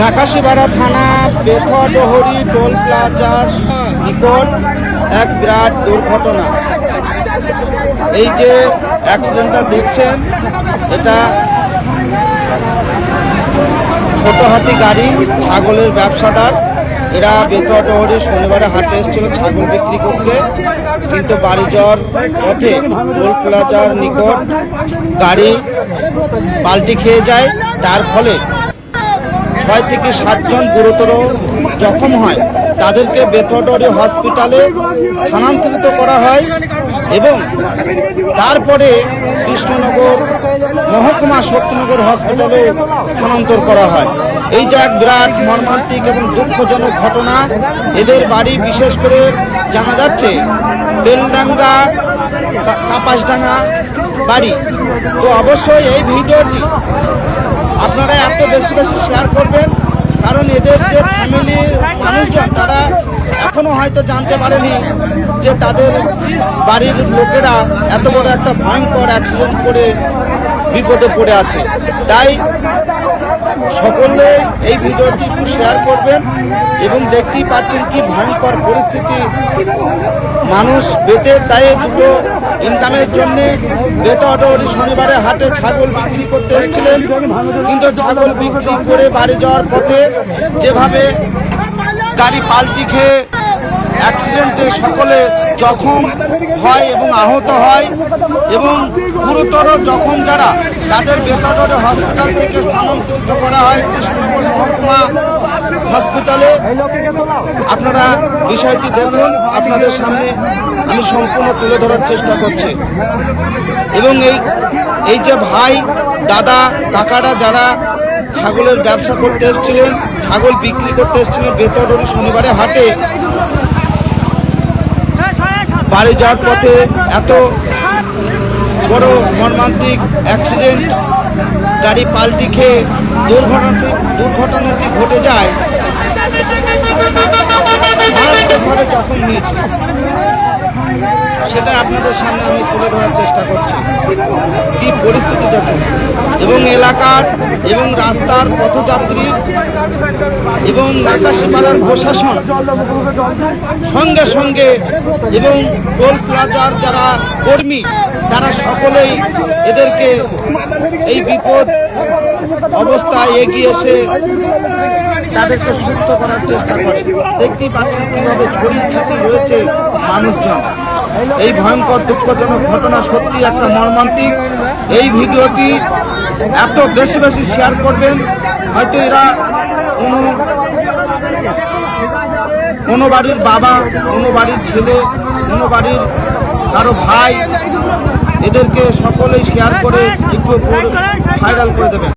নাকাশিপাড়া থানা বেথডহরি টোল প্লাজার নিকট এক বিরাট দুর্ঘটনা। এই যে অ্যাক্সিডেন্টটা দেখছেন, এটা ছোট হাতি গাড়ি ছাগলের ব্যবসাদার। এরা বেথডহরি শনিবারে হাটে এসেছিল ছাগল বিক্রি করতে, কিন্তু বাড়ি যাওয়ার পথে টোল প্লাজার নিকট গাড়ি পাল্টি খেয়ে যায়। তার ফলে 6 থেকে 7 জন গুরুতর জখম হয়। তাদেরকে বেথডহরি হসপিটালে স্থানান্তরিত করা হয় এবং তারপরে কৃষ্ণনগর মহকুমা শক্তিনগর হসপিটালে স্থানান্তর করা হয়। এই যে এক বিরাট মর্মান্তিক এবং দুঃখজনক ঘটনা। এদের বাড়ি বিশেষ করে জানা যাচ্ছে বেলডাঙ্গা কাপাসডাঙ্গা বাড়ি। তো অবশ্যই এই ভিডিওটি আপনারা এত বেশি বেশি শেয়ার করবেন, কারণ এদের যে ফ্যামিলির মানুষজন তারা এখনো হয়তো জানতে পারেনি যে তাদের বাড়ির লোকেরা এত বড় একটা ভয়ঙ্কর অ্যাক্সিডেন্ট করে বিপদে পড়ে আছে। তাই সকলে এই ভিডিওটি একটু শেয়ার করবেন এবং দেখতেই পাচ্ছেন কি ভয়ঙ্কর পরিস্থিতি। মানুষ বেটে তাই দুটো ইনকামের জন্য বেথডহরি শনিবারে হাটে ছাগল বিক্রি করতে এসেছিলেন, কিন্তু ছাগল বিক্রি করে বাড়ি যাওয়ার পথে যেভাবে গাড়ি পাল্টি খেয়ে অ্যাক্সিডেন্টে সকলে জখম হয় এবং আহত হয় এবং গুরুতর জখম যারা তাদের বেথডহরি হসপিটাল থেকে স্থানান্তরিত করা হয় কৃষ্ণনগর মহকুমা হসপিটালে। আপনারা বিষয়টি দেখুন, আপনাদের সামনে আমি সম্পূর্ণ তুলে ধরার চেষ্টা করছি। এবং এই যে ভাই দাদা কাকারা যারা ছাগলের ব্যবসা করতে এসেছিলেন, ছাগল বিক্রি করতে এসেছিলেন বেথডহরি শনিবারে হাটে, বাড়ি যাওয়ার পথে এত বড় মর্মান্তিক অ্যাক্সিডেন্ট, গাড়ি পাল্টি খেয়ে দুর্ঘটনাটি ঘটে যায়। মারাত্মকভাবে জখম নিয়েছে, সেটা আপনাদের সামনে আমি তুলে ধরার চেষ্টা করছি। কি পরিস্থিতি দেখুন, এবং এলাকার এবং রাস্তার পথযাত্রী এবং নাকাশিপাড়ার প্রশাসন সঙ্গে সঙ্গে এবং টোল প্লাজার যারা কর্মী তারা সকলেই এদেরকে এই বিপদ অবস্থায় এগিয়ে এসে তাদেরকে সুস্থ করার চেষ্টা করে। দেখতেই পাচ্ছেন কিভাবে ছড়িয়ে ছিটিয়ে রয়েছে মানুষজন। এই ভয়ঙ্কর দুঃখজনক ঘটনা সত্যি একটা মর্মান্তিক। এই ভিডিওটি এত বেশি বেশি শেয়ার করবেন, হয়তো এরা কোনো বাড়ির বাবা, কোনো বাড়ির ছেলে, কোনো বাড়ির কারো ভাই, এদেরকে সকলেই শেয়ার করে একটু ভাইরাল করে দেবেন।